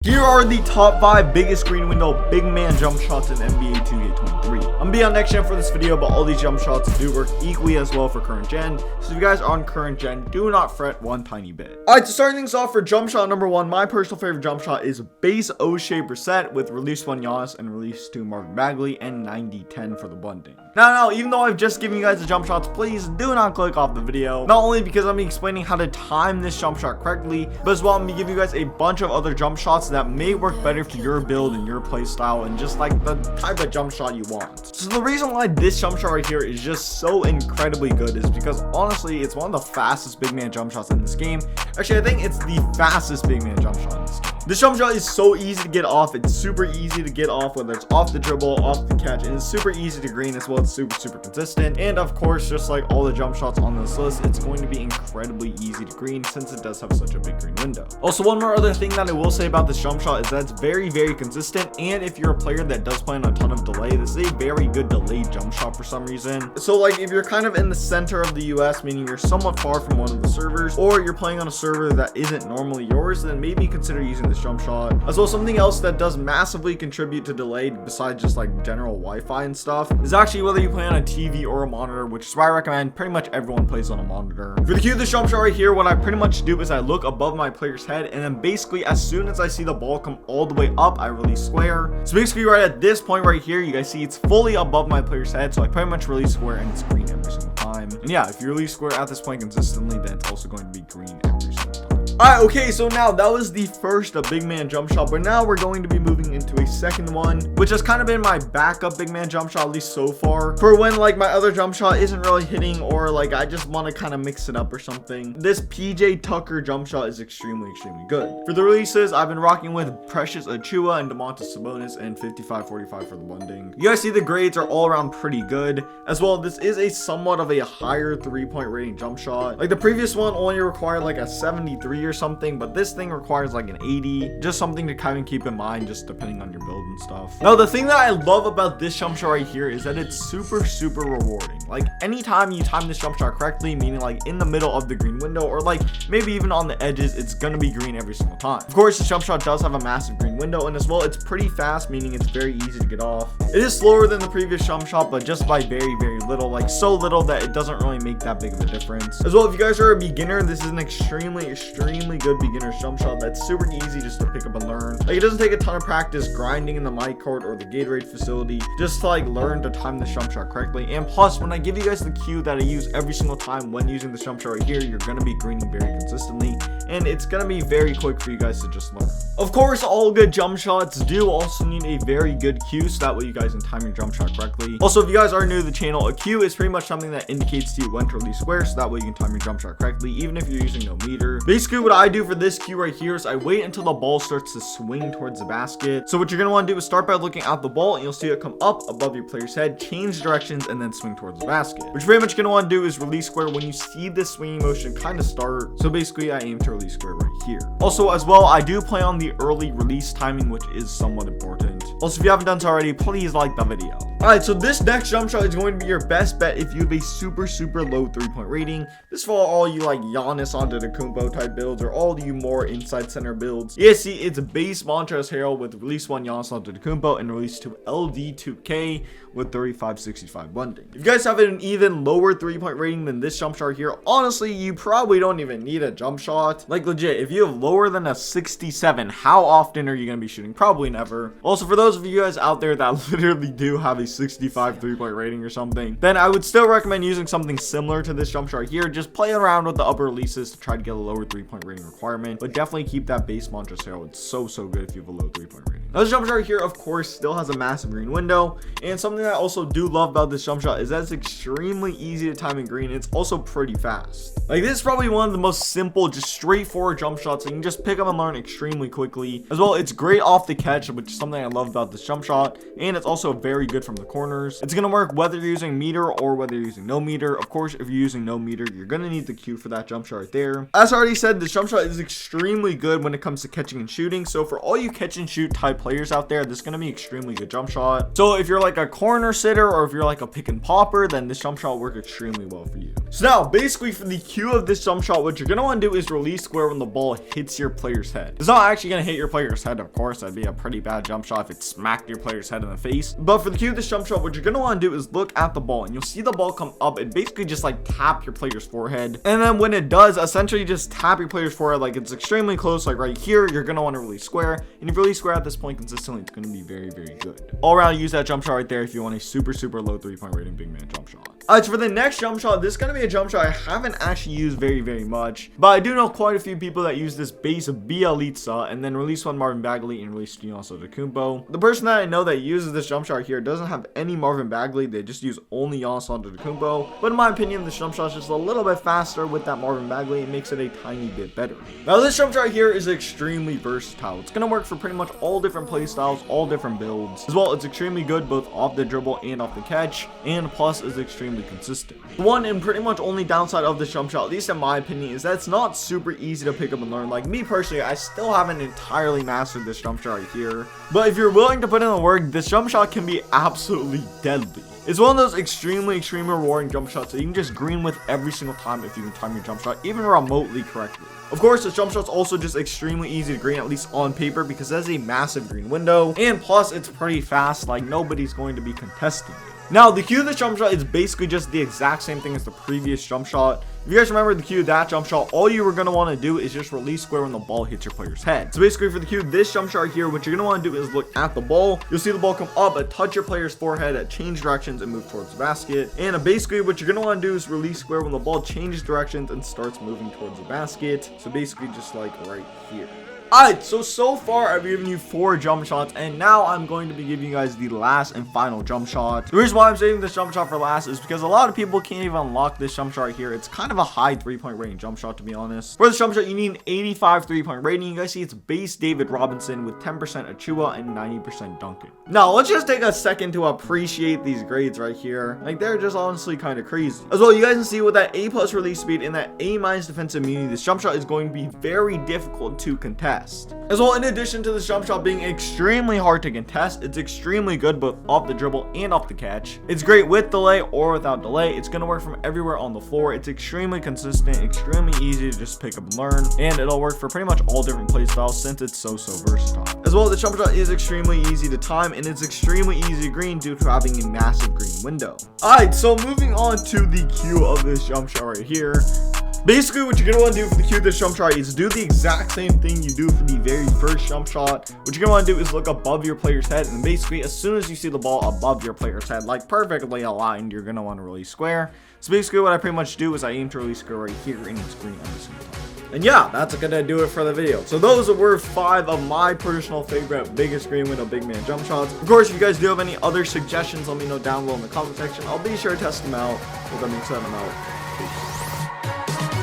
Here are the top 5 biggest screen window big man jump shots in NBA 2K23. I'm gonna be on next gen for this video, but all these jump shots do work equally as well for current gen. So if you guys are on current gen, do not fret one tiny bit. Alright, to start things off for jump shot number 1, my personal favorite jump shot is base O-shape reset with release 1 Giannis and release 2 Marvin Bagley and 90-10 for the bunding. Now, even though I've just given you guys the jump shots, please do not click off the video. Not only because I'm explaining how to time this jump shot correctly, but as well I'm gonna give you guys a bunch of other jump shots that may work better for your build and your play style and just like the type of jump shot you want. So the reason why this jump shot right here is just so incredibly good is because honestly it's one of the fastest big man jump shots in this game. Actually, I think it's the fastest big man jump shot in this game. This jump shot is so easy to get off. It's super easy to get off, whether it's off the dribble, off the catch, and it's super easy to green as well. It's super consistent. And of course, just like all the jump shots on this list, it's going to be incredibly easy to green since it does have such a big green window. Also, one more other thing that I will say about this jump shot is that it's very consistent. And if you're a player that does play on a ton of delay, this is a very good delayed jump shot for some reason. So like if you're kind of in the center of the US, meaning you're somewhat far from one of the servers, or you're playing on a server that isn't normally yours, then maybe consider using this jump shot. As well, something else that does massively contribute to delay besides just like general Wi-Fi and stuff is actually whether you play on a TV or a monitor, which is why I recommend pretty much everyone plays on a monitor. For the cue of this jump shot right here, what I pretty much do is I look above my player's head, and then basically as soon as I see the ball come all the way up, I release square. So basically right at this point right here, you guys see it's fully above my player's head, so I pretty much release square and it's green every single time. And yeah, if you release square at this point consistently, then it's also going to be green every single time. Alright, okay, so now that was the first big man jump shot, but now we're going to be moving into a second one, which has kind of been my backup big man jump shot, at least so far, for when like my other jump shot isn't really hitting, or like I just want to kind of mix it up or something. This PJ Tucker jump shot is extremely good. For the releases, I've been rocking with Precious Achiuwa and Domantas Sabonis and 55-45 for the bunding. You guys see the grades are all around pretty good. As well, this is a somewhat of a higher 3-point rating jump shot. Like the previous one only required like a 73 or something, but this thing requires like an 80. Just something to kind of keep in mind, just depending on your build and stuff. Now, the thing that I love about this jump shot right here is that it's super rewarding. Like anytime you time this jump shot correctly, meaning like in the middle of the green window, or like maybe even on the edges, it's gonna be green every single time. Of course, this jump shot does have a massive green window, and as well it's pretty fast, meaning it's very easy to get off. It is slower than the previous jump shot, but just by very little, like so little that it doesn't really make that big of a difference. As well, if you guys are a beginner, this is an extremely good beginner's jump shot that's super easy just to pick up and learn. Like it doesn't take a ton of practice grinding in the mic court or the Gatorade facility just to like learn to time this jump shot correctly. And plus, when I give you guys the cue that I use every single time when using this jump shot right here, you're gonna be greening very consistently, and it's gonna be very quick for you guys to just learn. Of course, all good jump shots do also need a very good cue, so that way you guys can time your jump shot correctly. Also, if you guys are new to the channel, a cue is pretty much something that indicates to you when to release square, so that way you can time your jump shot correctly even if you're using no meter. Basically, what I do for this cue right here is I wait until the ball starts to swing towards the basket. So what you're gonna want to do is start by looking at the ball, and you'll see it come up above your player's head, change directions, and then swing towards the basket. What you're pretty much gonna want to do is release square when you see this swinging motion kind of start. So basically, I aim to release square right here. Also, as well, I do play on the early release timing, which is somewhat important. Also, if you haven't done so already, please like the video. Alright, so this next jump shot is going to be your best bet if you have a super low 3-point rating. This is for all you like Giannis Antetokounmpo type builds, or all you more inside center builds. Yeah, see, it's base Montrezl Harrell with release 1 Giannis Antetokounmpo and release 2 LD2K with 35-65 bunding. If you guys have an even lower 3-point rating than this jump shot here, honestly, you probably don't even need a jump shot. Like legit, if you have lower than a 67, how often are you going to be shooting? Probably never. Also, for those of you guys out there that literally do have a 65 3-point rating or something, then I would still recommend using something similar to this jump shot here. Just play around with the upper releases to try to get a lower 3-point rating requirement, but definitely keep that base Montrezl Harrell. It's so good if you have a low 3-point rating. Now, this jump shot here, of course, still has a massive green window, and something that I also do love about this jump shot is that it's extremely easy to time in green. It's also pretty fast. Like this is probably one of the most simple, just straightforward jump shots that you can just pick up and learn extremely quickly. As well, it's great off the catch, which is something I love about this jump shot, and it's also very good from the corners. It's gonna work whether you're using meter or whether you're using no meter. Of course, if you're using no meter, you're gonna need the cue for that jump shot right there. As I already said, this jump shot is extremely good when it comes to catching and shooting. So for all you catch and shoot type type players out there, this is going to be extremely good jump shot. So if you're like a corner sitter or if you're like a pick and popper, then this jump shot will work extremely well for you. So now basically for the cue of this jump shot, what you're going to want to do is release square when the ball hits your player's head. It's not actually going to hit your player's head, of course. That'd be a pretty bad jump shot if it smacked your player's head in the face. But for the cue of this jump shot, what you're going to want to do is look at the ball and you'll see the ball come up and basically just like tap your player's forehead. And then when it does, essentially just tap your player's forehead like it's extremely close, like right here, you're going to want to release square. And if you release square at this point consistently, it's going to be very, very good. All around, use that jump shot right there if you want a super, super low 3-point rating big man jump shot. Alright, so for the next jump shot, this is going to be a jump shot I haven't actually used very, very much. But I do know quite a few people that use this base of Bielitsa and then release one Marvin Bagley and release Giannis Antetokounmpo. The person that I know that uses this jump shot here doesn't have any Marvin Bagley. They just use only Giannis Antetokounmpo. But in my opinion, this jump shot is just a little bit faster with that Marvin Bagley. It makes it a tiny bit better. Now, this jump shot here is extremely versatile. It's going to work for pretty much all different play styles, all different builds. As well, it's extremely good both off the dribble and off the catch. And plus, is extremely consistent. One and pretty much only downside of this jump shot, at least in my opinion, is that it's not super easy to pick up and learn. Like me personally, I still haven't entirely mastered this jump shot right here. But if you're willing to put in the work, this jump shot can be absolutely deadly. It's one of those extremely rewarding jump shots that you can just green with every single time if you can time your jump shot, even remotely correctly. Of course, this jump shot's also just extremely easy to green, at least on paper, because it has a massive green window. And plus, it's pretty fast, like nobody's going to be contesting it. Now, the cue of this jump shot is basically just the exact same thing as the previous jump shot. If you guys remember the cue of that jump shot, all you were going to want to do is just release square when the ball hits your player's head. So basically for the cue of this jump shot here, what you're going to want to do is look at the ball. You'll see the ball come up, touch your player's forehead, change directions, and move towards the basket. And basically what you're going to want to do is release square when the ball changes directions and starts moving towards the basket. So basically just like right here. Alright, so far I've given you 4 jump shots, and now I'm going to be giving you guys the last and final jump shot. The reason why I'm saving this jump shot for last is because a lot of people can't even unlock this jump shot right here. It's kind of a high 3-point rating jump shot, to be honest. For this jump shot, you need an 85 3-point rating. You guys see it's base David Robinson with 10% Achua and 90% Duncan. Now, let's just take a second to appreciate these grades right here. Like, they're just honestly kind of crazy. As well, you guys can see with that A+ release speed and that A- defensive immunity, this jump shot is going to be very difficult to contest. As well, in addition to this jump shot being extremely hard to contest, it's extremely good both off the dribble and off the catch. It's great with delay or without delay. It's going to work from everywhere on the floor. It's extremely consistent, extremely easy to just pick up and learn, and it'll work for pretty much all different play styles since it's so versatile. As well, the jump shot is extremely easy to time, and it's extremely easy to green due to having a massive green window. Alright, so moving on to the cue of this jump shot right here. Basically, what you're going to want to do for the cue of this jump shot is do the exact same thing you do for the very first jump shot. What you're going to want to do is look above your player's head, and basically, as soon as you see the ball above your player's head, like perfectly aligned, you're going to want to release square. So basically, what I pretty much do is I aim to release square right here, and it's green every single time. And yeah, that's gonna do it for the video. So those were 5 of my personal favorite biggest green window big man jump shots. Of course, if you guys do have any other suggestions, let me know down below in the comment section. I'll be sure to test them out. With that being said, I'm out. Peace.